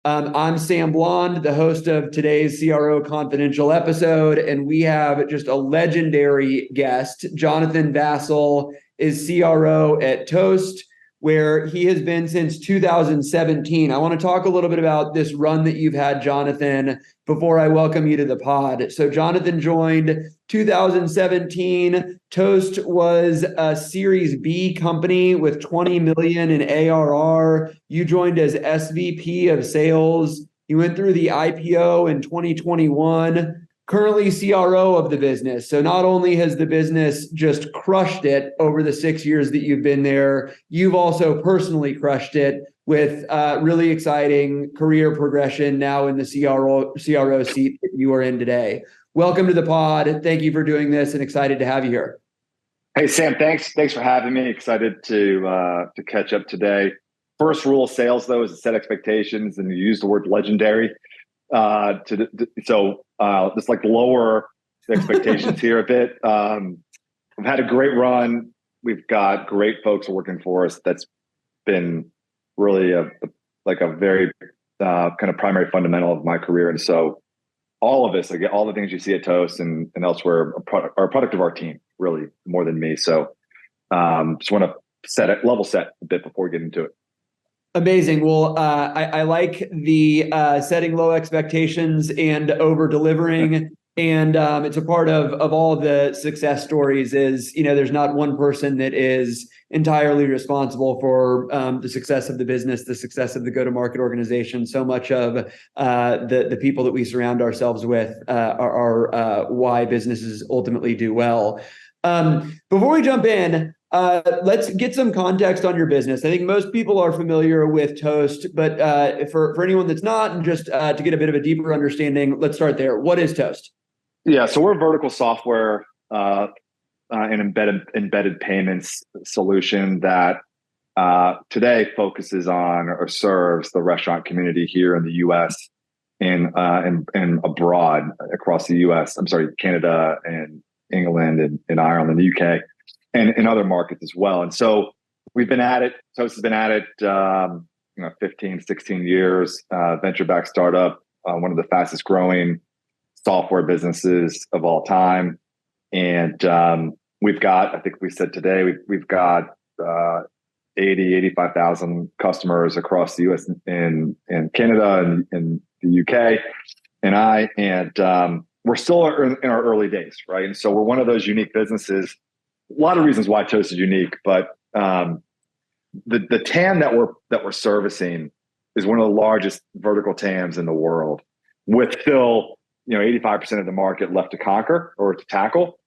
I'm Sam Blond, the host of today's CRO Confidential episode, and we have just a legendary guest. Jonathan Vassil is CRO at Toast, where he has been since 2017. I want to talk a little bit about this run that you've had, Jonathan, before I welcome you to the pod. So Jonathan joined 2017. Toast was a Series B company with 20 million in ARR. You joined as SVP of sales. You went through the IPO in 2021. Currently CRO of the business. So not only has the business just crushed it over the 6 years that you've been there, you've also personally crushed it with really exciting career progression now in the CRO seat that you are in today. Welcome to the pod. Thank you for doing this and excited to have you here. Hey, Sam, thanks for having me. Excited to catch up today. First rule of sales, though, is to set expectations, and you use the word legendary. Just like lower the expectations here a bit. We've had a great run. We've got great folks working for us. That's been really a very kind of primary fundamental of my career. And so all of this, all the things you see at Toast and elsewhere are a product of our team, really, more than me. So just want to level set a bit before we get into it. Amazing. Well, I like the setting low expectations and over delivering. And it's a part of all of the success stories is, there's not one person that is entirely responsible for the success of the business, the success of the go-to-market organization. So much of the people that we surround ourselves with are why businesses ultimately do well. Before we jump in, let's get some context on your business. I think most people are familiar with Toast, but for anyone that's not, and just to get a bit of a deeper understanding, let's start there. What is Toast? Yeah, so we're a vertical software and embedded payments solution that today focuses on or serves the restaurant community here in the U.S. and abroad across the U.S. I'm sorry, Canada and England and Ireland and the UK. And in other markets as well. And so we've been at it. Toast has been at it, 15, 16 years, venture-backed startup, one of the fastest growing software businesses of all time. And we've got, I think we said today, we've got 85,000 customers across the US and Canada and the UK. And we're still in our early days, right? And so we're one of those unique businesses. A lot of reasons why Toast is unique, but the TAM that we're servicing is one of the largest vertical TAMs in the world, with still 85% of the market left to conquer or to tackle,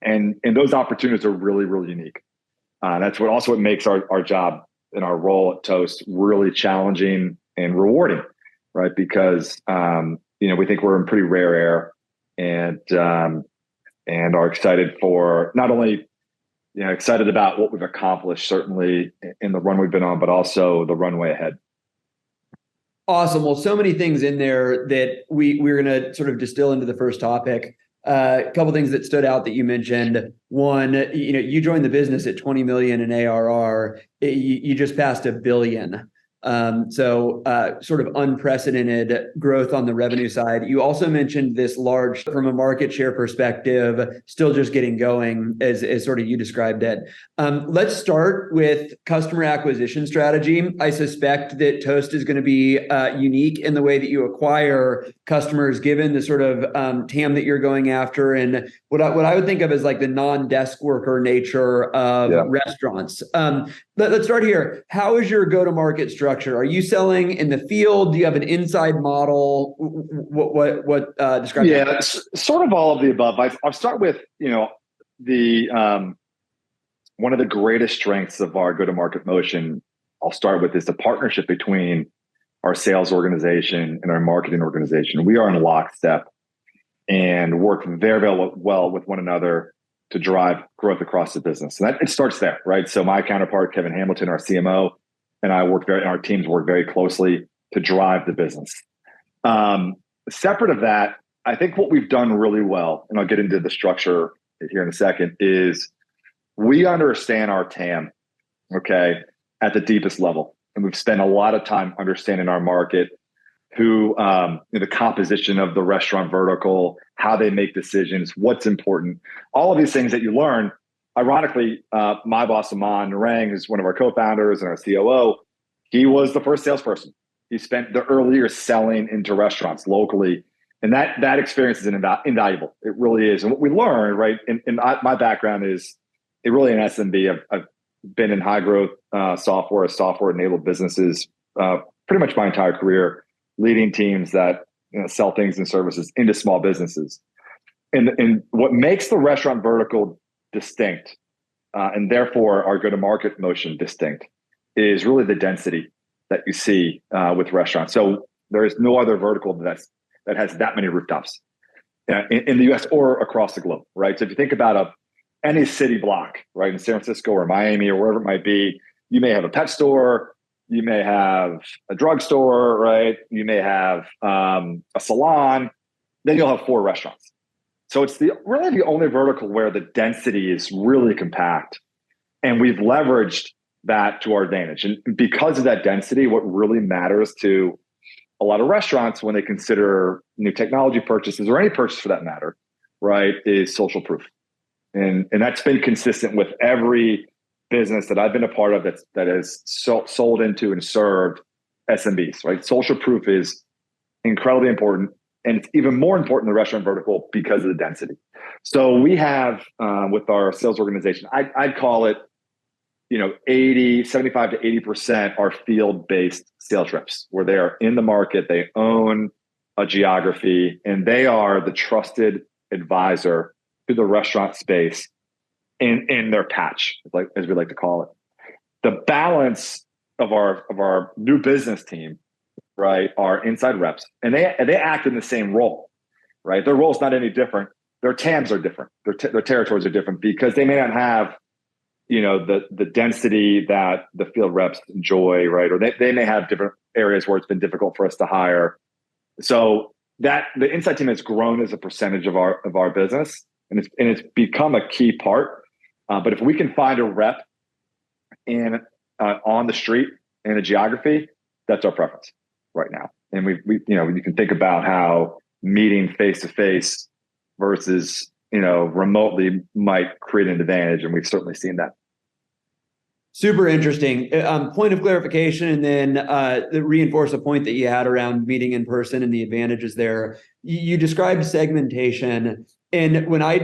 and those opportunities are really, really unique. That's what makes our job and our role at Toast really challenging and rewarding, right? Because we think we're in pretty rare air, and are excited for not only excited about what we've accomplished, certainly in the run we've been on, but also the runway ahead. Awesome. Well, so many things in there that we're going to sort of distill into the first topic. A couple things that stood out that you mentioned. One, you joined the business at 20 million in ARR. You just passed $1 billion. So sort of unprecedented growth on the revenue side. You also mentioned this large, from a market share perspective, still just getting going as sort of you described it. Let's start with customer acquisition strategy. I suspect that Toast is going to be unique in the way that you acquire customers, given the sort of TAM that you're going after, and what I would think of as like the non-desk worker nature of restaurants. Let's start here. How is your go-to-market structure? Are you selling in the field? Do you have an inside model? What describe? Yeah, it's sort of all of the above. I'll start with the one of the greatest strengths of our go-to-market motion. I'll start with is the partnership between our sales organization and our marketing organization. We are in lockstep and work very, very well with one another to drive growth across the business. And it starts there, right? So my counterpart, Kevin Hamilton, our CMO, and our teams work very closely to drive the business. Separate of that, I think what we've done really well, and I'll get into the structure here in a second, is we understand our TAM, okay, at the deepest level. And we've spent a lot of time understanding our market, who the composition of the restaurant vertical, how they make decisions, what's important, all of these things that you learn. Ironically, my boss Aman Narang is one of our co-founders and our COO. He was the first salesperson. He spent the early years selling into restaurants locally, and that experience is invaluable. It really is. And what we learned, right? My background is really an SMB. I've been in high growth software enabled businesses pretty much my entire career, leading teams that sell things and services into small businesses. And what makes the restaurant vertical distinct, and therefore our go-to-market motion distinct, is really the density that you see with restaurants. So there is no other vertical that has that many rooftops in the US or across the globe, right? So if you think about any city block, right, in San Francisco or Miami or wherever it might be, you may have a pet store, you may have a drugstore, right? You may have a salon, then you'll have 4 restaurants. So it's really the only vertical where the density is really compact. And we've leveraged that to our advantage. And because of that density, what really matters to a lot of restaurants when they consider new technology purchases or any purchase for that matter, right, is social proof. And that's been consistent with every business that I've been a part of that has sold into and served SMBs, right? Social proof is incredibly important. And it's even more important in the restaurant vertical because of the density. So we have, with our sales organization, I'd call it, 75 to 80% are field-based sales reps, where they are in the market, they own a geography, and they are the trusted advisor to the restaurant space in their patch, as we like to call it. The balance of our new business team, right, are inside reps, and they act in the same role, right? Their role is not any different. Their TAMs are different. Their territories are different because they may not have, the density that the field reps enjoy, right? Or they may have different areas where it's been difficult for us to hire. So that the inside team has grown as a percentage of our business, and it's become a key part. But if we can find a rep on the street in a geography, that's our preference right now. And we you can think about how meeting face to face versus remotely might create an advantage, and we've certainly seen that. Super interesting. Point of clarification, and then reinforce a point that you had around meeting in person and the advantages there. You described segmentation. And when I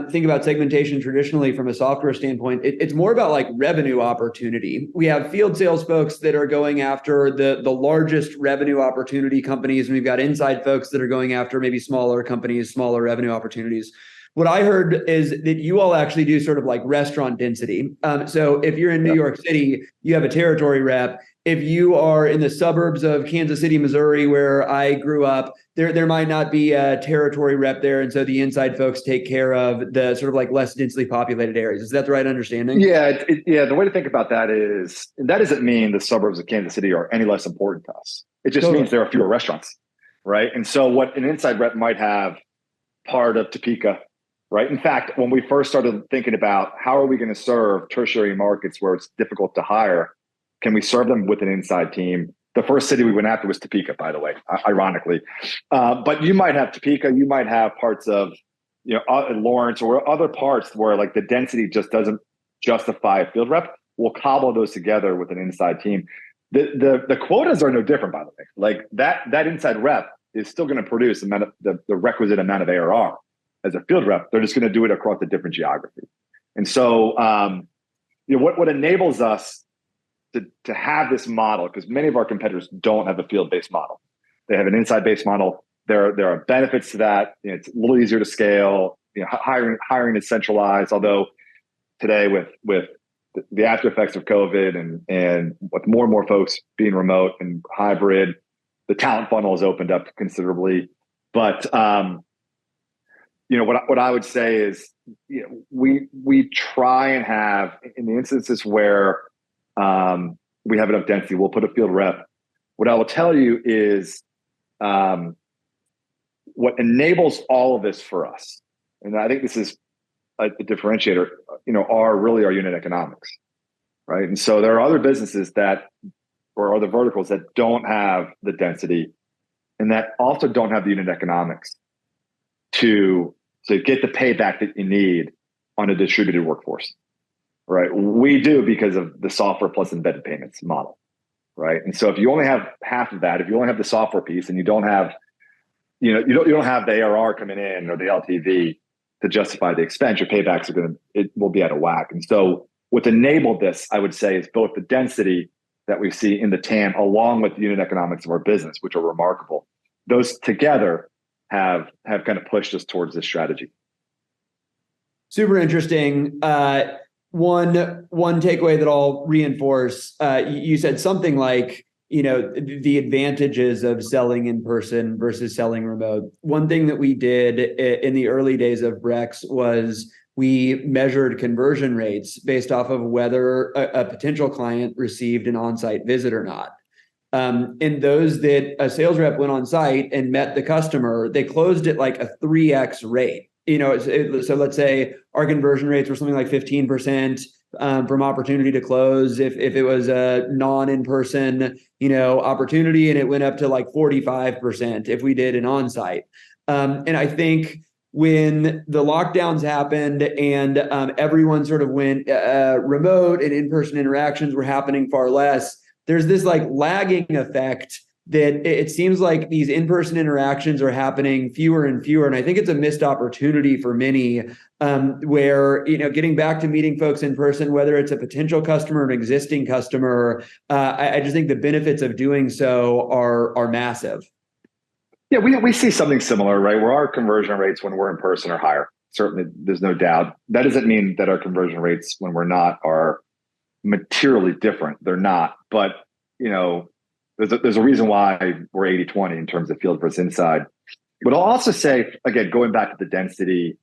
think about segmentation traditionally from a software standpoint, it's more about like revenue opportunity. We have field sales folks that are going after the largest revenue opportunity companies, and we've got inside folks that are going after maybe smaller companies, smaller revenue opportunities. What I heard is that you all actually do sort of like restaurant density. So if you're in New York City, you have a territory rep. If you are in the suburbs of Kansas City, Missouri, where I grew up, there might not be a territory rep there. And so the inside folks take care of the sort of like less densely populated areas. Is that the right understanding? Yeah. The way to think about that is, that doesn't mean the suburbs of Kansas City are any less important to us. It just means there are fewer restaurants, right? And so what an inside rep might have part of Topeka, right? In fact, when we first started thinking about how are we going to serve tertiary markets where it's difficult to hire, can we serve them with an inside team? The first city we went after was Topeka, by the way, ironically. But you might have Topeka, you might have parts of Lawrence or other parts where like the density just doesn't justify a field rep. We'll cobble those together with an inside team. The quotas are no different, by the way. Like that inside rep is still going to produce the requisite amount of ARR as a field rep. They're just going to do it across a different geography. And so what enables us to have this model, because many of our competitors don't have a field-based model. They have an inside-based model. There are benefits to that. It's a little easier to scale. Hiring is centralized, although today with the after effects of COVID and with more and more folks being remote and hybrid, the talent funnel has opened up considerably. But what I would say is, we try and have, in the instances where we have enough density, we'll put a field rep. What I will tell you is what enables all of this for us, and I think this is a differentiator, are really our unit economics, right? And so there are other businesses or other verticals that don't have the density and that also don't have the unit economics to get the payback that you need on a distributed workforce, right? We do because of the software plus embedded payments model, right? And so if you only have half of that, if you only have the software piece and you don't have, you don't have the ARR coming in or the LTV to justify the expense, your paybacks it will be out of whack. And so what's enabled this, I would say, is both the density that we see in the TAM along with the unit economics of our business, which are remarkable. Those together have kind of pushed us towards this strategy. Super interesting. One takeaway that I'll reinforce, you said something like, the advantages of selling in person versus selling remote. One thing that we did in the early days of Brex was we measured conversion rates based off of whether a potential client received an on-site visit or not. And those that a sales rep went on site and met the customer, they closed at like a 3x rate. So let's say our conversion rates were something like 15% from opportunity to close. If it was a non-in-person, opportunity, and it went up to like 45% if we did an on-site. And I think when the lockdowns happened and everyone sort of went remote and in-person interactions were happening far less, there's this like lagging effect that it seems like these in-person interactions are happening fewer and fewer. And I think it's a missed opportunity for many where, getting back to meeting folks in person, whether it's a potential customer or an existing customer, I just think the benefits of doing so are massive. Yeah, we see something similar, right? Where our conversion rates when we're in person are higher. Certainly, there's no doubt. That doesn't mean that our conversion rates when we're not are materially different. They're not. But, there's a reason why we're 80-20 in terms of field versus inside. But I'll also say, again, going back to the density,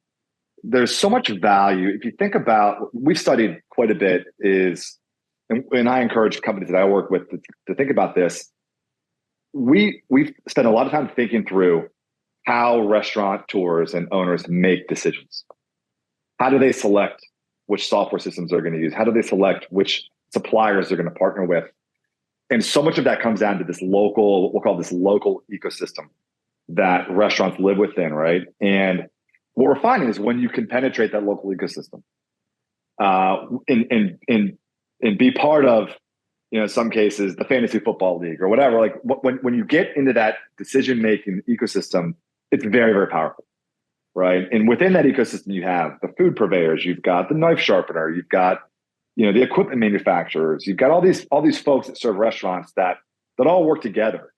there's so much value. If you think about, we've studied quite a bit and I encourage companies that I work with to think about this. We've spent a lot of time thinking through how restaurateurs and owners make decisions. How do they select which software systems they're going to use? How do they select which suppliers they're going to partner with? And so much of that comes down to this local, we'll call this local ecosystem that restaurants live within, right? And what we're finding is when you can penetrate that local ecosystem and be part of, in some cases, the fantasy football league or whatever, like when you get into that decision-making ecosystem, it's very, very powerful, right? And within that ecosystem, you have the food purveyors, you've got the knife sharpener, you've got the equipment manufacturers, you've got all these folks that serve restaurants that all work together.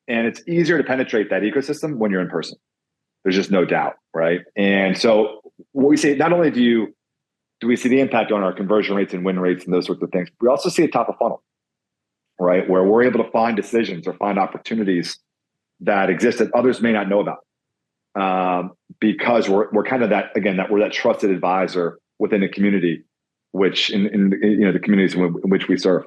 And it's easier to penetrate that ecosystem when you're in person. There's just no doubt, right? And so what we see, not only do we see the impact on our conversion rates and win rates and those sorts of things, we also see it top of funnel, right? Where we're able to find decisions or find opportunities that exist that others may not know about. Because we're kind of we're that trusted advisor within the community, which in the communities in which we serve.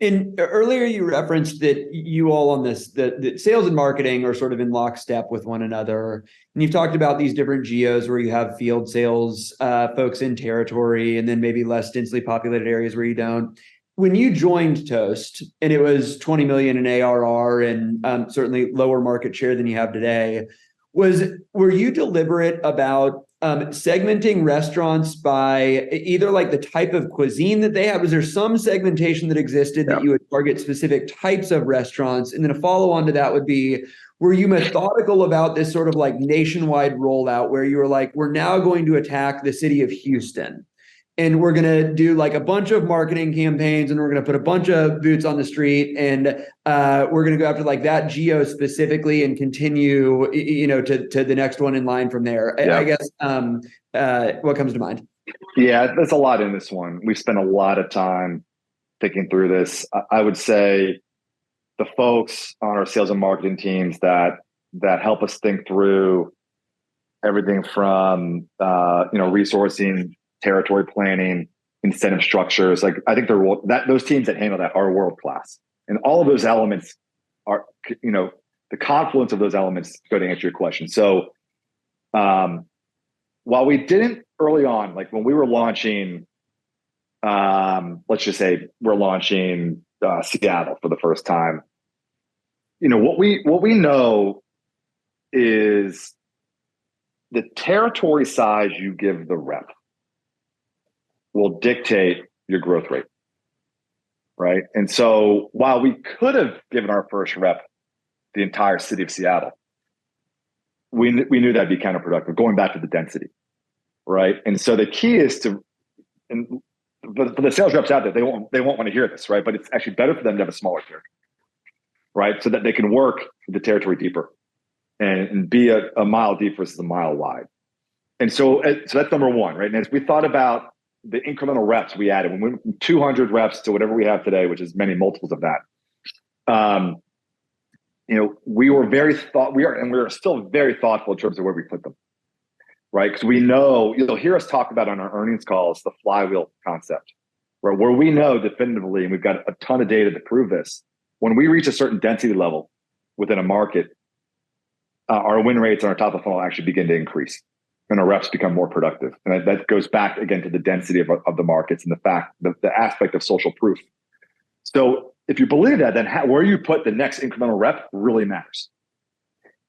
And earlier you referenced that you all on this, the sales and marketing are sort of in lockstep with one another. And you've talked about these different geos where you have field sales folks in territory and then maybe less densely populated areas where you don't. When you joined Toast and it was 20 million in ARR and certainly lower market share than you have today, were you deliberate about segmenting restaurants by either like the type of cuisine that they have? Was there some segmentation that existed that you would target specific types of restaurants? And then a follow-on to that would be, were you methodical about this sort of like nationwide rollout where you were like, we're now going to attack the city of Houston and we're going to do like a bunch of marketing campaigns and we're going to put a bunch of boots on the street and we're going to go after like that geo specifically and continue, to the next one in line from there. Yeah. I guess, what comes to mind? Yeah, there's a lot in this one. We've spent a lot of time thinking through this. I would say the folks on our sales and marketing teams that help us think through everything from, resourcing, territory planning, incentive structures. Like I think those teams that handle that are world-class. And all of those elements are, the confluence of those elements go to answer your question. So while we didn't early on, like when we were launching, let's just say we're launching Seattle for the first time, what we know is the territory size you give the rep will dictate your growth rate, right? And so while we could have given our first rep the entire city of Seattle, we knew that'd be counterproductive, going back to the density, right? And so the key is to, and for the sales reps out there, they won't want to hear this, right? But it's actually better for them to have a smaller territory, right? So that they can work the territory deeper and be a mile deep versus a mile wide. And so that's number one, right? And as we thought about the incremental reps we added, when we went from 200 reps to whatever we have today, which is many multiples of that, we are still very thoughtful in terms of where we put them, right? Because we know, you'll hear us talk about on our earnings calls, the flywheel concept, right? Where we know definitively, and we've got a ton of data to prove this, when we reach a certain density level within a market, our win rates on our top of funnel actually begin to increase and our reps become more productive. And that goes back again to the density of the markets and the aspect of social proof. So if you believe that, then where you put the next incremental rep really matters.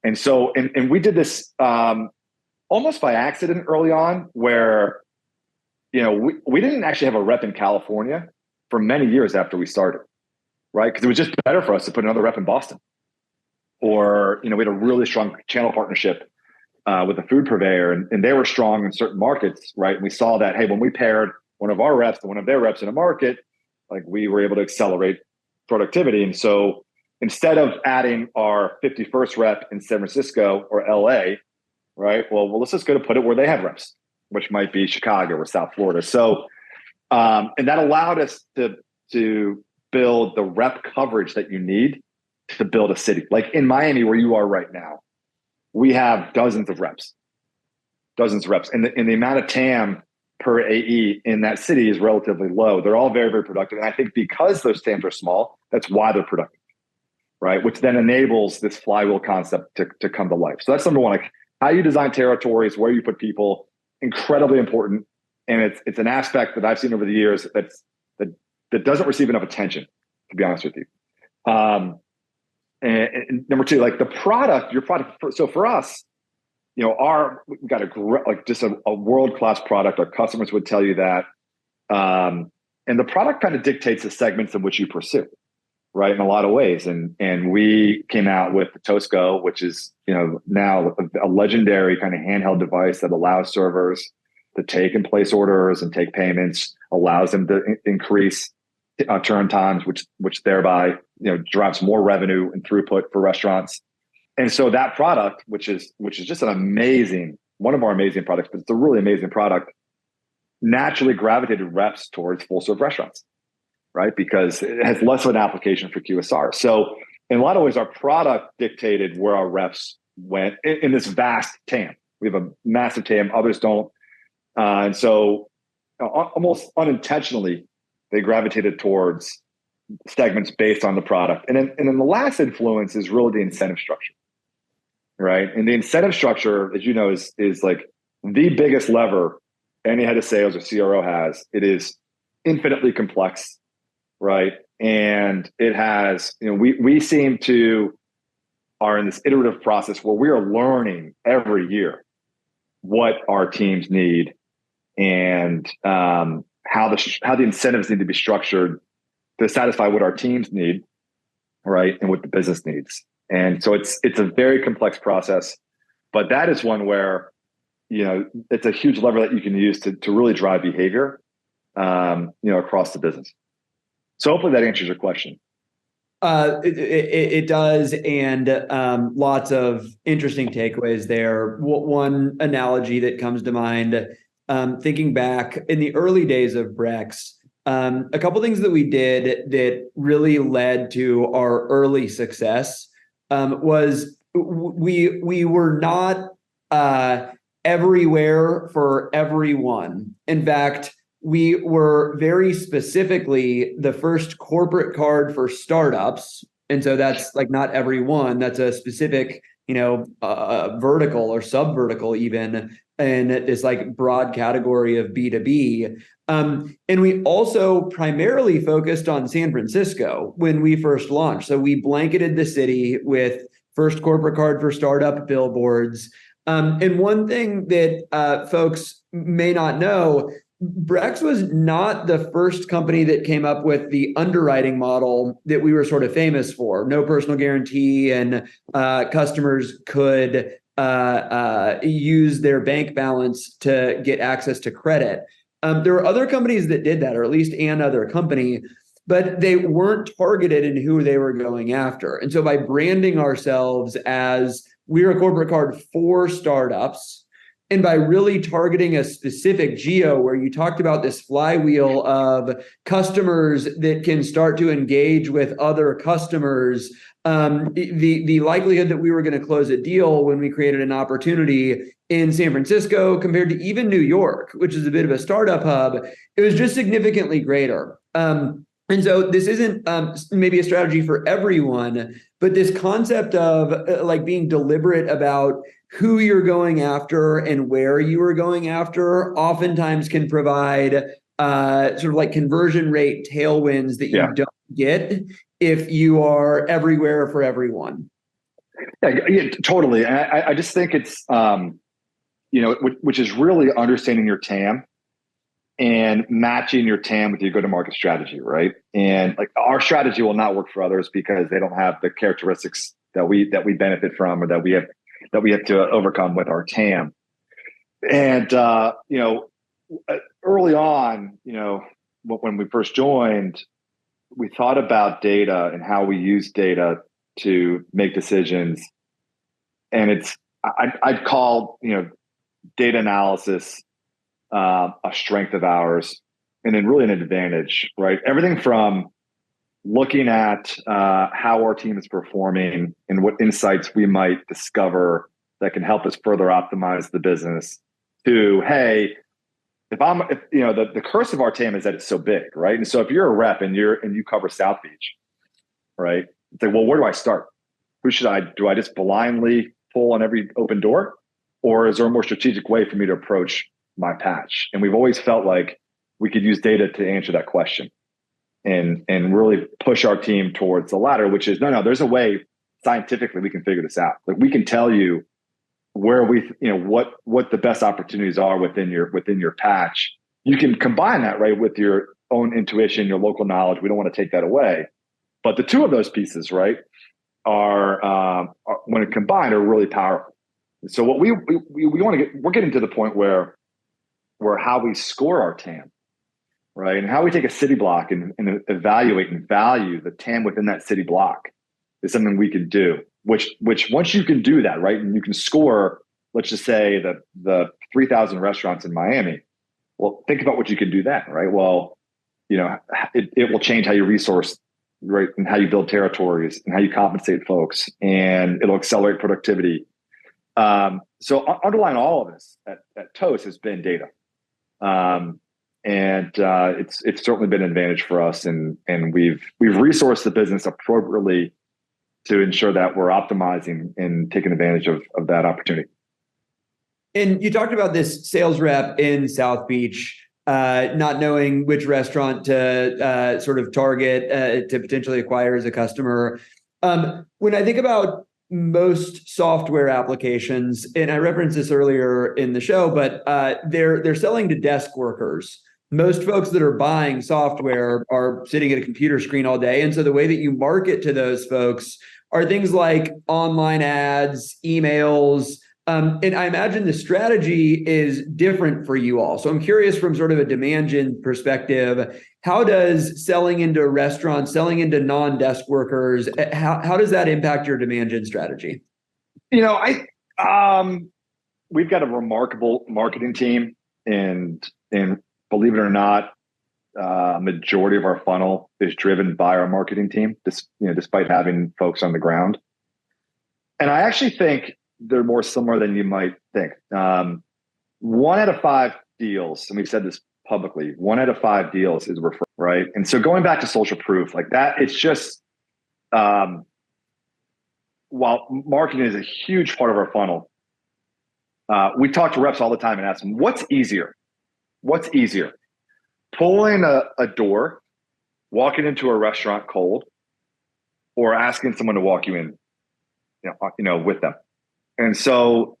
And so, and we did this almost by accident early on, where, we didn't actually have a rep in California for many years after we started, right? Because it was just better for us to put another rep in Boston. Or, we had a really strong channel partnership with a food purveyor, and they were strong in certain markets, right? And we saw that, hey, when we paired one of our reps to one of their reps in a market, like, we were able to accelerate productivity. And so instead of adding our 51st rep in San Francisco or LA, right? Well, let's just go to put it where they have reps, which might be Chicago or South Florida. So, and that allowed us to build the rep coverage that you need to build a city. Like in Miami, where you are right now, we have dozens of reps. And the amount of TAM per AE in that city is relatively low. They're all very, very productive. And I think because those TAMs are small, that's why they're productive, right? Which then enables this flywheel concept to come to life. So that's number one, like how you design territories, where you put people, incredibly important. And it's an aspect that I've seen over the years that doesn't receive enough attention, to be honest with you. And number two, like your product. So for us, we've got a world-class product. Our customers would tell you that. And the product kind of dictates the segments in which you pursue, right? In a lot of ways. And we came out with the Toast Go, which is, now a legendary kind of handheld device that allows servers to take and place orders and take payments, allows them to increase turn times, which thereby, drives more revenue and throughput for restaurants. And so that product, which is just one of our amazing products, but it's a really amazing product, naturally gravitated reps towards full serve restaurants, right? Because it has less of an application for QSR. So in a lot of ways, our product dictated where our reps went in this vast TAM. We have a massive TAM, others don't. And so almost unintentionally, they gravitated towards segments based on the product. And then the last influence is really the incentive structure, right? And the incentive structure, as you know, is like the biggest lever any head of sales or CRO has. It is infinitely complex, right? And it has, we seem to are in this iterative process where we are learning every year what our teams need and how the incentives need to be structured to satisfy what our teams need, right, and what the business needs. And so it's a very complex process, but that is one where it's a huge lever that you can use to really drive behavior, across the business. So hopefully that answers your question. It does, and lots of interesting takeaways there. One analogy that comes to mind, thinking back in the early days of Brex, a couple things that we did that really led to our early success was we were not everywhere for everyone. In fact, we were very specifically the first corporate card for startups. And so that's like not everyone, that's a specific vertical or sub-vertical even in this like broad category of B2B. And we also primarily focused on San Francisco when we first launched. So we blanketed the city with first corporate card for startup billboards. And one thing that folks may not know, Brex was not the first company that came up with the underwriting model that we were sort of famous for. No personal guarantee, and customers could use their bank balance to get access to credit. There were other companies that did that, or at least another company, but they weren't targeted in who they were going after. And so by branding ourselves as we're a corporate card for startups, and by really targeting a specific geo where you talked about this flywheel of customers that can start to engage with other customers, the likelihood that we were going to close a deal when we created an opportunity in San Francisco compared to even New York, which is a bit of a startup hub, it was just significantly greater. And so this isn't maybe a strategy for everyone, but this concept of like being deliberate about who you're going after and where you are going after oftentimes can provide sort of like conversion rate tailwinds that you don't get if you are everywhere for everyone. Yeah, totally. And I just think it's, which is really understanding your TAM and matching your TAM with your go-to-market strategy, right? And like our strategy will not work for others because they don't have the characteristics that we benefit from, or that we have to overcome with our TAM. And early on, when we first joined, we thought about data and how we use data to make decisions. And I'd call data analysis a strength of ours, and then really an advantage, right? Everything from looking at how our team is performing and what insights we might discover that can help us further optimize the business, to, hey, the curse of our TAM is that it's so big, right? And so if you're a rep and you cover South Beach, right? It's like, well, where do I start? Do I just blindly pull on every open door? Or is there a more strategic way for me to approach my patch? And we've always felt like we could use data to answer that question and really push our team towards the latter, which is, no, there's a way scientifically we can figure this out. Like we can tell you where what the best opportunities are within your patch. You can combine that, right, with your own intuition, your local knowledge. We don't want to take that away. But the two of those pieces, right, are when combined, are really powerful. So what we want to we're getting to the point where how we score our TAM, right, and how we take a city block and evaluate and value the TAM within that city block is something we can do. Which once you can do that, right, and you can score, let's just say the 3,000 restaurants in Miami. Well, think about what you can do then, right? Well, it will change how you resource, right, and how you build territories and how you compensate folks, and it'll accelerate productivity. So underlying all of this at Toast has been data. It's certainly been an advantage for us, and we've resourced the business appropriately to ensure that we're optimizing and taking advantage of that opportunity. And you talked about this sales rep in South Beach not knowing which restaurant to sort of target to potentially acquire as a customer. When I think about most software applications, and I referenced this earlier in the show, but they're selling to desk workers. Most folks that are buying software are sitting at a computer screen all day. And so the way that you market to those folks are things like online ads, emails. And I imagine the strategy is different for you all. So I'm curious, from sort of a demand gen perspective, how does selling into restaurants, selling into non-desk workers, how does that impact your demand gen strategy? We've got a remarkable marketing team, and believe it or not, majority of our funnel is driven by our marketing team, despite having folks on the ground. And I actually think they're more similar than you might think. 1 out of 5 deals, and we've said this publicly, 1 out of 5 deals is referral, right? And so going back to social proof, like that, it's just, while marketing is a huge part of our funnel, we talk to reps all the time and ask them, what's easier? What's easier? Pulling a door, walking into a restaurant cold, or asking someone to walk you in, with them. And so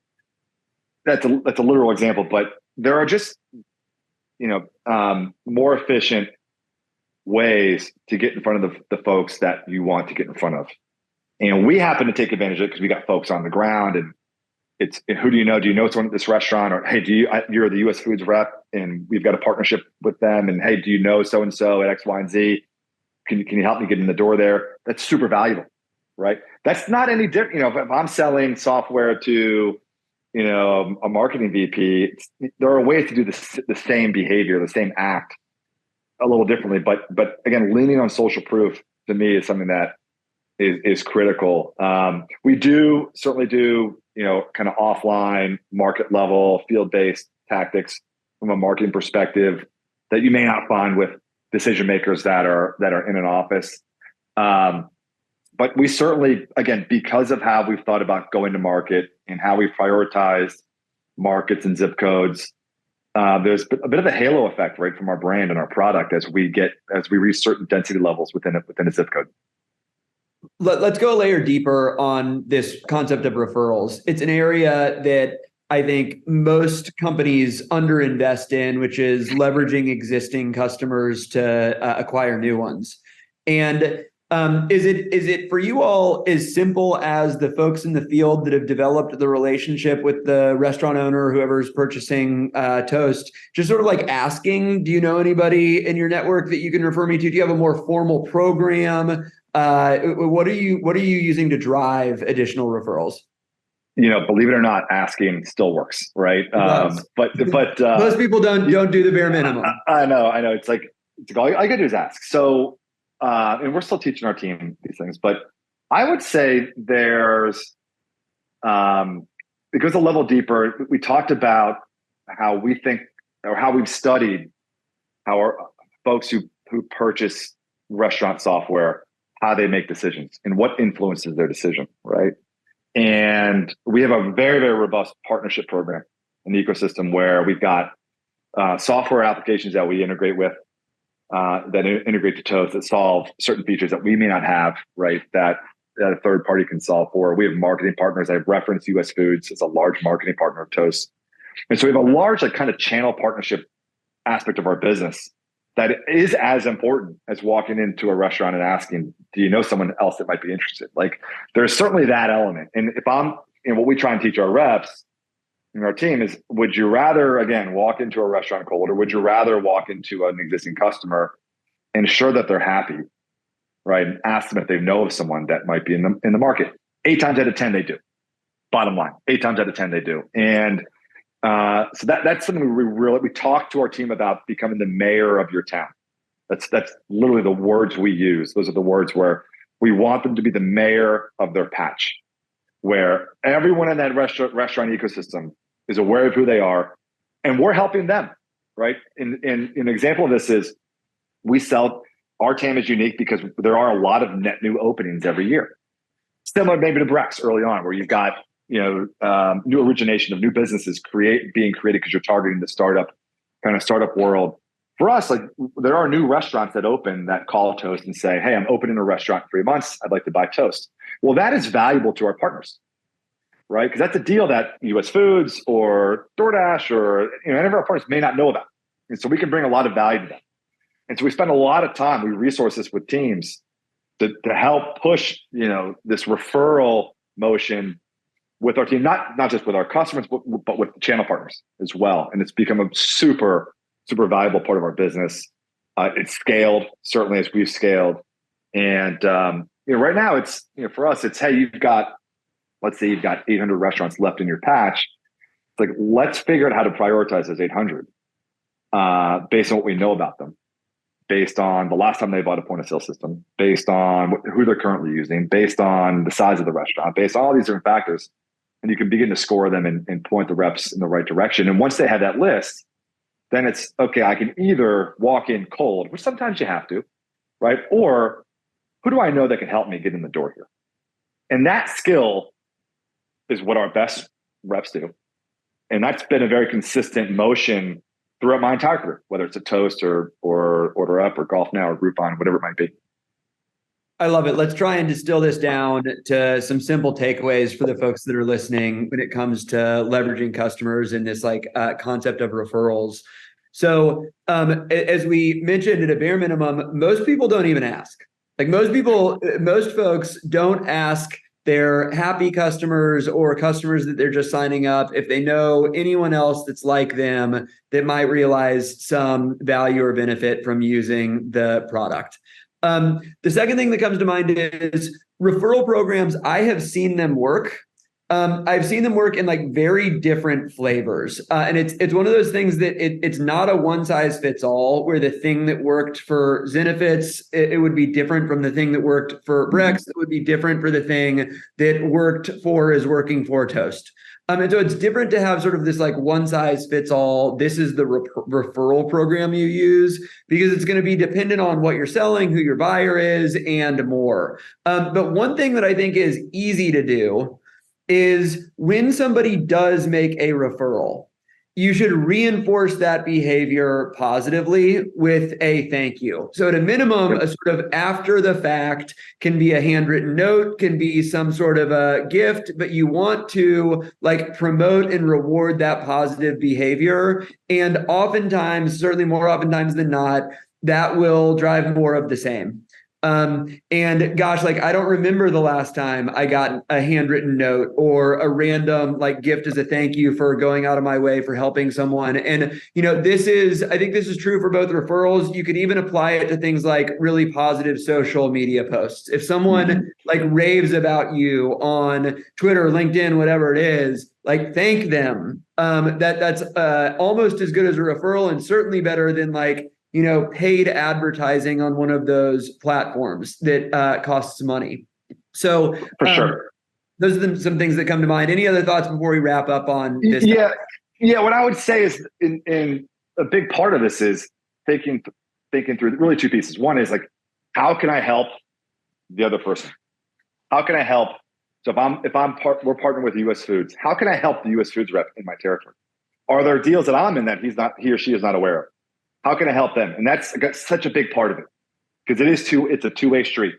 that's a literal example, but there are just, more efficient ways to get in front of the folks that you want to get in front of. And we happen to take advantage of it because we got folks on the ground, and it's, who do you know? Do you know someone at this restaurant? Or, hey, you're the US Foods rep and we've got a partnership with them. And hey, do you know so-and-so at X, Y, and Z? Can you help me get in the door there? That's super valuable, right? That's not any different. If I'm selling software to, a marketing VP, there are ways to do the same behavior, the same act a little differently. But again, leaning on social proof to me is something that is critical. We certainly do, kind of offline market level field-based tactics from a marketing perspective that you may not find with decision makers that are in an office. But we certainly, again, because of how we've thought about going to market and how we prioritize markets and zip codes, there's a bit of a halo effect, right, from our brand and our product as we reach certain density levels within a zip code. Let's go a layer deeper on this concept of referrals. It's an area that I think most companies underinvest in, which is leveraging existing customers to acquire new ones. And is it for you all as simple as the folks in the field that have developed the relationship with the restaurant owner, whoever's purchasing Toast, just sort of like asking, do you know anybody in your network that you can refer me to? Do you have a more formal program? What are you using to drive additional referrals? Believe it or not, asking still works, right? But most people don't do the bare minimum. I know. It's like all I gotta do is ask. So, and we're still teaching our team these things, but I would say there's, it goes a level deeper. We talked about how we think, or how we've studied how our folks who purchase restaurant software, how they make decisions and what influences their decision, right? And we have a very, very robust partnership program in the ecosystem where we've got software applications that we integrate with, that integrate to Toast, that solve certain features that we may not have, right, that a third party can solve for. We have marketing partners. I've referenced US Foods as a large marketing partner of Toast. And so we have a large kind of channel partnership aspect of our business that is as important as walking into a restaurant and asking, do you know someone else that might be interested? Like, there's certainly that element. And what we try and teach our reps and our team is, would you rather, again, walk into a restaurant cold, or would you rather walk into an existing customer, ensure that they're happy, right? And ask them if they know of someone that might be in the market. 8 times out of 10, they do. Bottom line, 8 times out of 10, they do. And so that's something we talk to our team about, becoming the mayor of your town. That's literally the words we use. Those are the words where we want them to be the mayor of their patch, where everyone in that restaurant ecosystem is aware of who they are, and we're helping them, right? And an example of this is our TAM is unique because there are a lot of net new openings every year. Similar maybe to Brex early on, where you've got new origination of new businesses being created because you're targeting the startup world. For us, like, there are new restaurants that open that call Toast and say, hey, I'm opening a restaurant in 3 months. I'd like to buy Toast. Well, that is valuable to our partners, right? Because that's a deal that US Foods or DoorDash or any of our partners may not know about. And so we can bring a lot of value to them. And so we spend a lot of time, we resource this with teams to help push, this referral motion with our team, not just with our customers, but with channel partners as well. And it's become a super, super valuable part of our business. It's scaled, certainly as we've scaled. And right now it's, for us, it's, hey, let's say you've got 800 restaurants left in your patch. It's like, let's figure out how to prioritize those 800 based on what we know about them, based on the last time they bought a point of sale system, based on who they're currently using, based on the size of the restaurant, based on all these different factors. And you can begin to score them and point the reps in the right direction. And once they have that list, then it's, okay, I can either walk in cold, which sometimes you have to, right? Or who do I know that can help me get in the door here? And that skill is what our best reps do. And that's been a very consistent motion throughout my entire career, whether it's a Toast or Order Up or Golf Now or Groupon, whatever it might be. I love it. Let's try and distill this down to some simple takeaways for the folks that are listening when it comes to leveraging customers and this concept of referrals. So as we mentioned, at a bare minimum, most people don't even ask. Like most folks don't ask their happy customers or customers that they're just signing up if they know anyone else that's like them that might realize some value or benefit from using the product. The second thing that comes to mind is referral programs. I have seen them work. I've seen them work in like very different flavors. And it's one of those things that it's not a one size fits all, where the thing that worked for Zenefits, it would be different from the thing that worked for Brex. It would be different for the thing that is working for Toast. And so it's different to have sort of this like one size fits all. This is the referral program you use, because it's going to be dependent on what you're selling, who your buyer is, and more. But one thing that I think is easy to do is when somebody does make a referral, you should reinforce that behavior positively with a thank you. So at a minimum, a sort of after the fact can be a handwritten note, can be some sort of a gift, but you want to like promote and reward that positive behavior. And oftentimes, certainly more oftentimes than not, that will drive more of the same. And gosh, like I don't remember the last time I got a handwritten note or a random like gift as a thank you for going out of my way for helping someone. And, I think this is true for both referrals. You could even apply it to things like really positive social media posts. If someone like raves about you on Twitter, LinkedIn, whatever it is, like thank them. That's almost as good as a referral, and certainly better than like, paid advertising on one of those platforms that costs money. So for sure, those are some things that come to mind. Any other thoughts before we wrap up on this? Yeah. What I would say is, in a big part of this is thinking through really two pieces. One is like, how can I help the other person? How can I help? So we're partnering with US Foods. How can I help the US Foods rep in my territory? Are there deals that I'm in that he or she is not aware of? How can I help them? And that's such a big part of it, because it's a two-way street.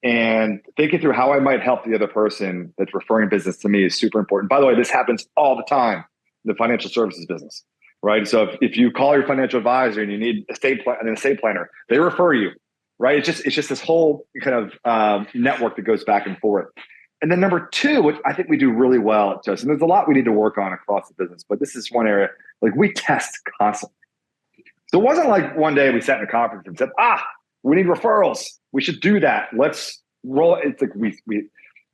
And thinking through how I might help the other person that's referring business to me is super important. By the way, this happens all the time in the financial services business, right? So if you call your financial advisor and you need an estate planner, they refer you, right? It's just this whole kind of network that goes back and forth. And then number two, which I think we do really well at Toast, and there's a lot we need to work on across the business, but this is one area, like we test constantly. So it wasn't like one day we sat in a conference and said, we need referrals. We should do that. Let's roll. It's like we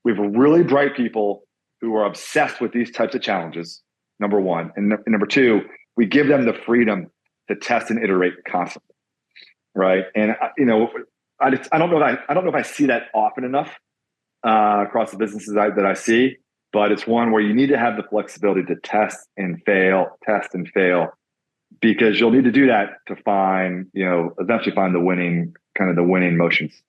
have really bright people who are obsessed with these types of challenges, number one. And number two, we give them the freedom to test and iterate constantly, right? And I don't know if I see that often enough across the businesses that I see, but it's one where you need to have the flexibility to test and fail, because you'll need to do that to eventually find the winning motions.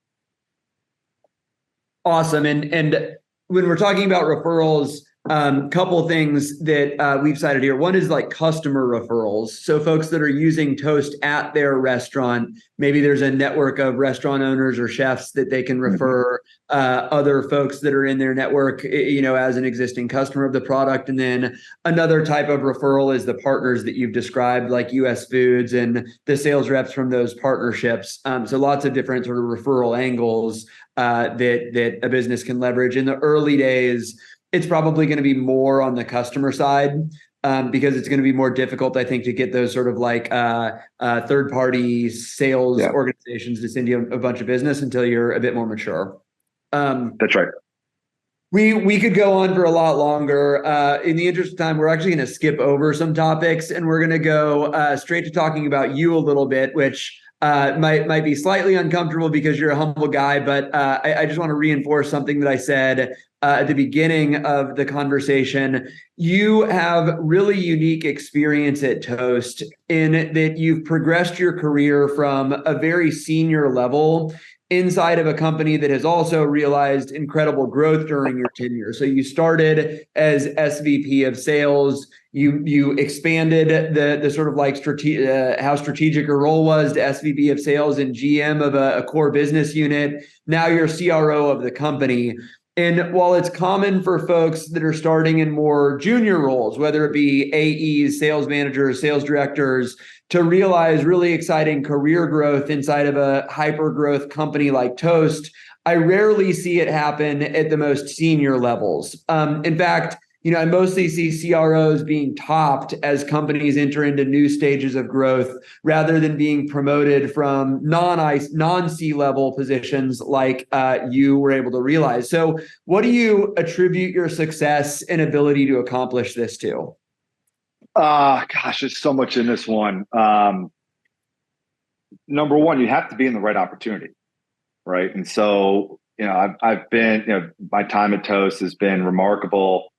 Awesome. And when we're talking about referrals, couple of things that we've cited here. One is like customer referrals. So folks that are using Toast at their restaurant, maybe there's a network of restaurant owners or chefs that they can refer other folks that are in their network, as an existing customer of the product. And then another type of referral is the partners that you've described, like US Foods and the sales reps from those partnerships. So lots of different sort of referral angles that a business can leverage. In the early days, it's probably going to be more on the customer side because it's going to be more difficult, I think, to get those sort of like third-party sales organizations to send you a bunch of business until you're a bit more mature. That's right. We could go on for a lot longer. In the interest of time, we're actually going to skip over some topics, and we're going to go straight to talking about you a little bit, which might be slightly uncomfortable because you're a humble guy, but I just want to reinforce something that I said at the beginning of the conversation. You have really unique experience at Toast in that you've progressed your career from a very senior level inside of a company that has also realized incredible growth during your tenure. So you started as SVP of sales. You expanded the sort of like how strategic your role was to SVP of sales and GM of a core business unit. Now you're CRO of the company. And while it's common for folks that are starting in more junior roles, whether it be AEs, sales managers, sales directors, to realize really exciting career growth inside of a hyper growth company like Toast, I rarely see it happen at the most senior levels. In fact, I mostly see CROs being topped as companies enter into new stages of growth rather than being promoted from non-C-level positions like you were able to realize. So what do you attribute your success and ability to accomplish this to? Gosh, there's so much in this one. Number one, you have to be in the right opportunity, right? And so, I've been, my time at Toast has been remarkable,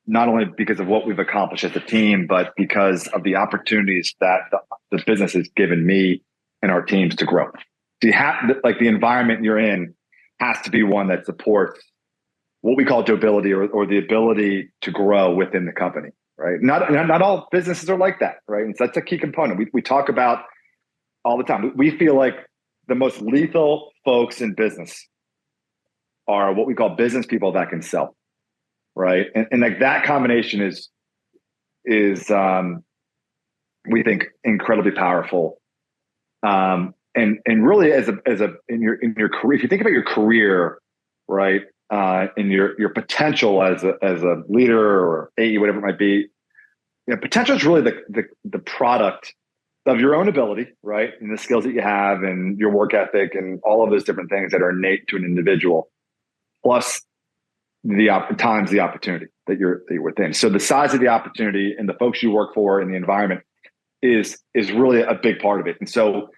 not only because of what we've accomplished as a team, but because of the opportunities that the business has given me and our teams to grow. So you have, like, the environment you're in has to be one that supports what we call durability or the ability to grow within the company, right? Not all businesses are like that, right? And so that's a key component. We talk about all the time. We feel like the most lethal folks in business are what we call business people that can sell. Right. And like that combination is we think incredibly powerful. And really in your career, if you think about your career, right, and your potential as a leader or AE, whatever it might be, potential is really the product of your own ability, right, and the skills that you have and your work ethic and all of those different things that are innate to an individual, plus the opportunity that you're within. So the size of the opportunity and the folks you work for and the environment is really a big part of it. And so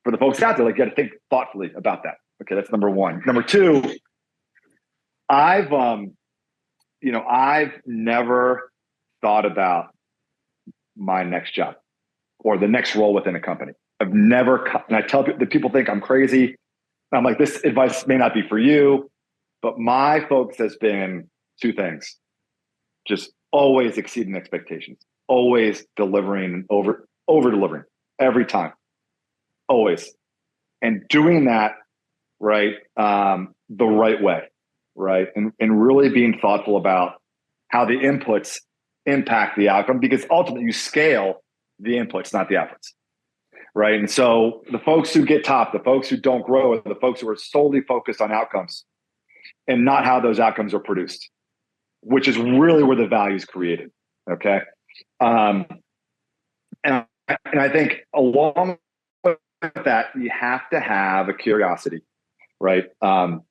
for the folks out there, like, you got to think thoughtfully about that. Okay, that's number one. Number two, I've never thought about my next job or the next role within a company. I've never, and I tell people think I'm crazy. I'm like, this advice may not be for you. But my focus has been two things: just always exceeding expectations, always delivering, over delivering every time, always, and doing that right, the right way, right, and really being thoughtful about how the inputs impact the outcome, because ultimately you scale the inputs, not the outputs, right? And so the folks who get top, the folks who don't grow, are the folks who are solely focused on outcomes and not how those outcomes are produced, which is really where the value is created. Okay. And I think along with that, you have to have a curiosity, right? Or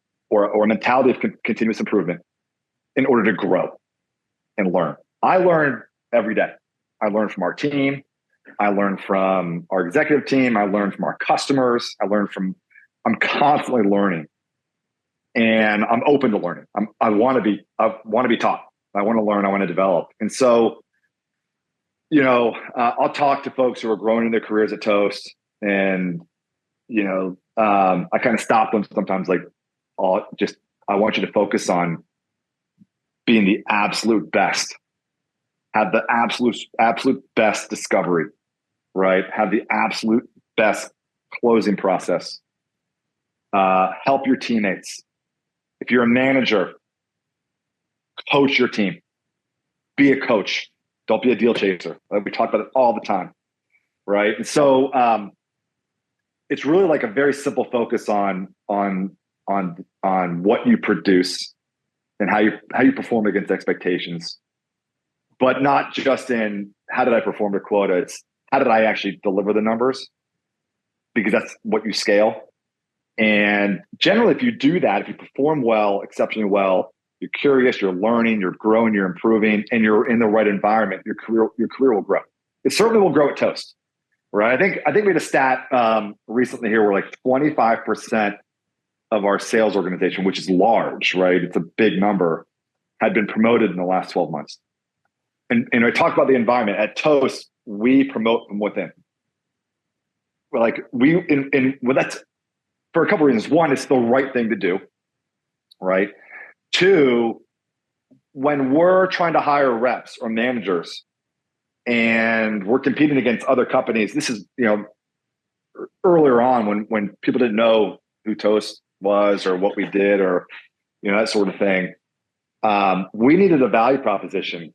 a mentality of continuous improvement in order to grow and learn. I learn every day. I learn from our team. I learn from our executive team. I learn from our customers. I'm constantly learning. And I'm open to learning. I want to be taught. I want to learn. I want to develop. And so, I'll talk to folks who are growing in their careers at Toast, and I kind of stop them sometimes. Like, I want you to focus on being the absolute best. Have the absolute best discovery, right? Have the absolute best closing process. Help your teammates. If you're a manager, coach your team. Be a coach. Don't be a deal chaser. We talk about it all the time, right? And so it's really like a very simple focus on what you produce and how you perform against expectations, but not just in how did I perform to quota. It's how did I actually deliver the numbers, because that's what you scale. And generally, if you do that, if you perform well, exceptionally well, you're curious, you're learning, you're growing, you're improving, and you're in the right environment, your career will grow. It certainly will grow at Toast, right? I think we had a stat recently here where like 25% of our sales organization, which is large, right? It's a big number, had been promoted in the last 12 months. And I talk about the environment at Toast. We promote from within. Well, that's for a couple of reasons. One, it's the right thing to do, right? Two, when we're trying to hire reps or managers and we're competing against other companies, this is, earlier on when people didn't know who Toast was or what we did or, that sort of thing. We needed a value proposition,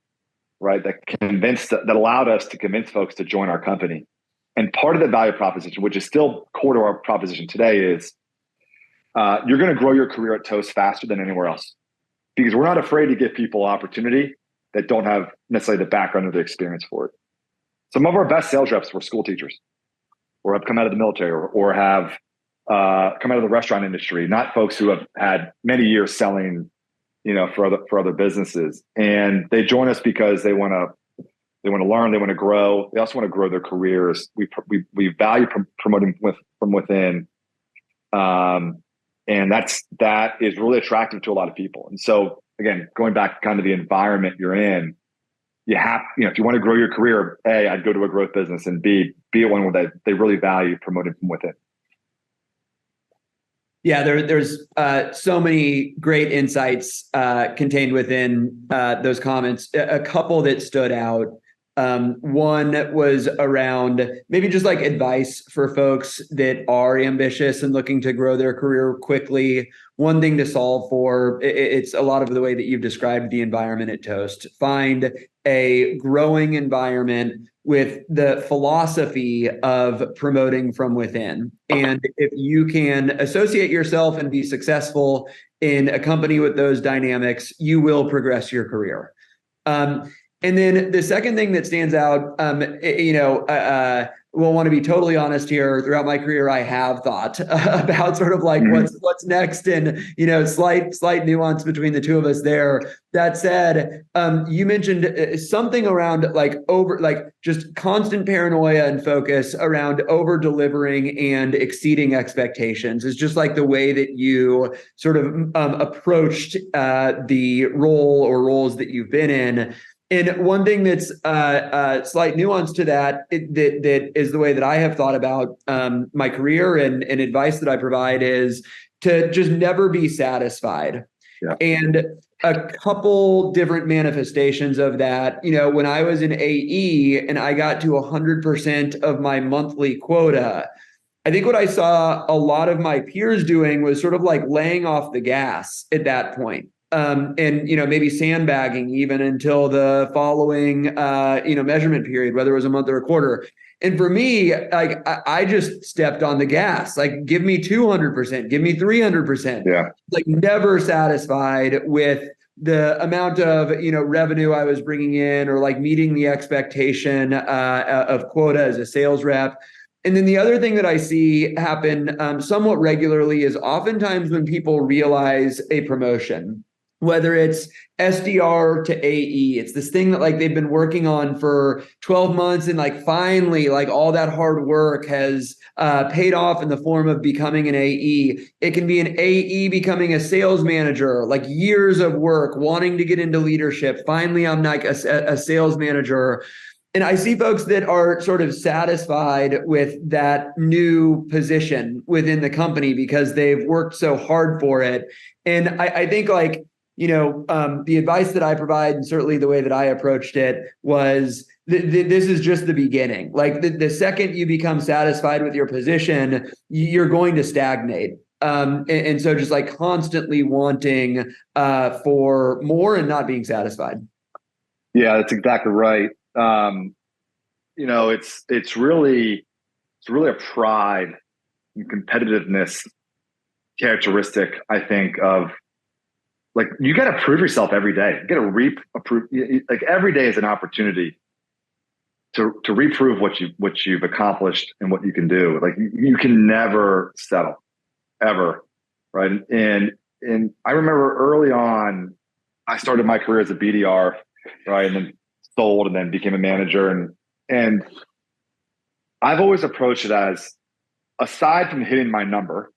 right? That allowed us to convince folks to join our company. And part of the value proposition, which is still core to our proposition today, is you're going to grow your career at Toast faster than anywhere else, because we're not afraid to give people opportunity that don't have necessarily the background or the experience for it. Some of our best sales reps were school teachers, or have come out of the military, or have come out of the restaurant industry, not folks who have had many years selling, for other businesses. And they join us because they want to learn, they want to grow. They also want to grow their careers. We value promoting from within. And that is really attractive to a lot of people. And so again, going back to kind of the environment you're in, you have, if you want to grow your career, A, I'd go to a growth business, and B, be at one where they really value promoting from within. Yeah, there's so many great insights contained within those comments. A couple that stood out. One was around maybe just like advice for folks that are ambitious and looking to grow their career quickly. One thing to solve for, it's a lot of the way that you've described the environment at Toast. Find a growing environment with the philosophy of promoting from within. And if you can associate yourself and be successful in a company with those dynamics, you will progress your career. And then the second thing that stands out, we'll want to be totally honest here. Throughout my career, I have thought about sort of like what's next, and slight nuance between the two of us there. That said, you mentioned something around just constant paranoia and focus around over delivering and exceeding expectations is just like the way that you sort of approached the role or roles that you've been in. And one thing that's slight nuance to that is the way that I have thought about my career and advice that I provide is to just never be satisfied. Yeah. And a couple different manifestations of that, when I was in AE and I got to 100% of my monthly quota, I think what I saw a lot of my peers doing was sort of like laying off the gas at that point. And maybe sandbagging even until the following measurement period, whether it was a month or a quarter. And for me, like I just stepped on the gas. Like, give me 200%, give me 300%. Yeah. Like, never satisfied with the amount of revenue I was bringing in, or like meeting the expectation of quota as a sales rep. And then the other thing that I see happen somewhat regularly is oftentimes when people realize a promotion, whether it's SDR to AE, it's this thing that like they've been working on for 12 months and like finally like all that hard work has paid off in the form of becoming an AE. It can be an AE becoming a sales manager, like years of work, wanting to get into leadership. Finally, I'm like a sales manager. And I see folks that are sort of satisfied with that new position within the company because they've worked so hard for it. And I think like, the advice that I provide, and certainly the way that I approached it, was this is just the beginning. Like the second you become satisfied with your position, you're going to stagnate. And so just like constantly wanting for more and not being satisfied. Yeah, that's exactly right. It's really a pride and competitiveness characteristic, I think, of like, you got to prove yourself every day. You got to approve. Like, every day is an opportunity to reprove what you've accomplished and what you can do. Like, you can never settle, ever, right? And I remember early on, I started my career as a BDR, right, and then sold, and then became a manager, and I've always approached it as, aside from hitting my number,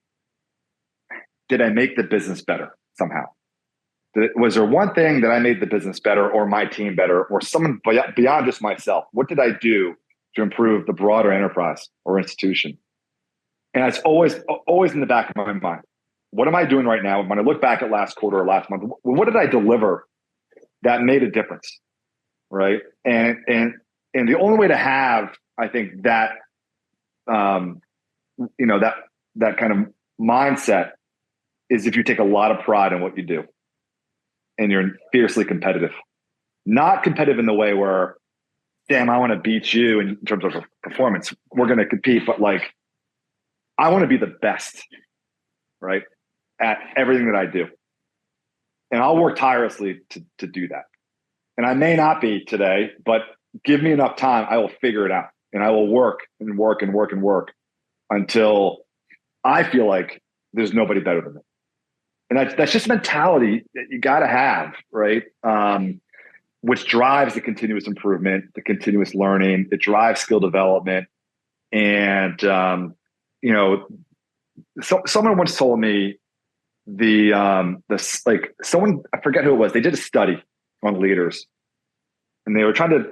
did I make the business better somehow? Was there one thing that I made the business better, or my team better, or someone beyond just myself? What did I do to improve the broader enterprise or institution? And it's always in the back of my mind. What am I doing right now? When I look back at last quarter or last month, what did I deliver that made a difference? Right. And the only way to have, I think, that, that kind of mindset is if you take a lot of pride in what you do and you're fiercely competitive. Not competitive in the way where, damn, I want to beat you in terms of performance. We're going to compete, but like, I want to be the best, right, at everything that I do. And I'll work tirelessly to do that. And I may not be today, but give me enough time, I will figure it out. And I will work and work and work and work until I feel like there's nobody better than me. And that's just a mentality that you got to have, right? Which drives the continuous improvement, the continuous learning, it drives skill development. And, someone once told me someone, I forget who it was, they did a study on leaders and they were trying to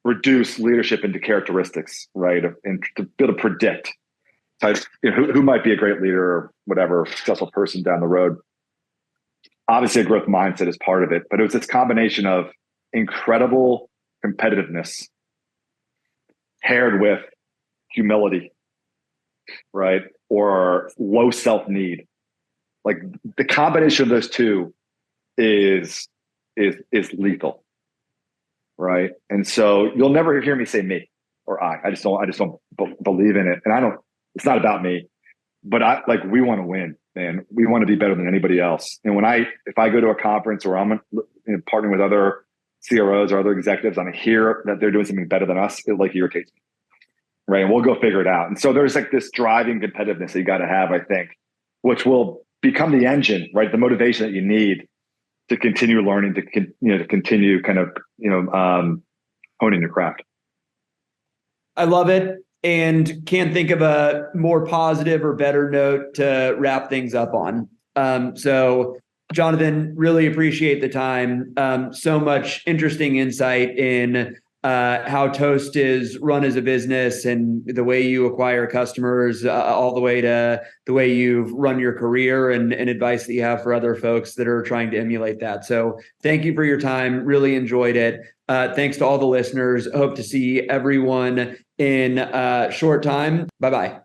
reduce leadership into characteristics, right? And to be able to predict who might be a great leader or whatever, successful person down the road. Obviously a growth mindset is part of it, but it was this combination of incredible competitiveness paired with humility, right? Or low self-need. Like the combination of those two is lethal, right? And so you'll never hear me say me or I just don't believe in it. And it's not about me, but we want to win, man. We want to be better than anybody else. And if I go to a conference or I'm partnering with other CROs or other executives, and I hear that they're doing something better than us, it like irritates me, right? And we'll go figure it out. And so there's like this driving competitiveness that you got to have, I think, which will become the engine, right? The motivation that you need to continue learning, to continue kind of, honing your craft. I love it. And can't think of a more positive or better note to wrap things up on. So Jonathan, really appreciate the time. So much interesting insight in how Toast is run as a business and the way you acquire customers, all the way to the way you've run your career and advice that you have for other folks that are trying to emulate that. So thank you for your time. Really enjoyed it. Thanks to all the listeners. Hope to see everyone in a short time. Bye-bye.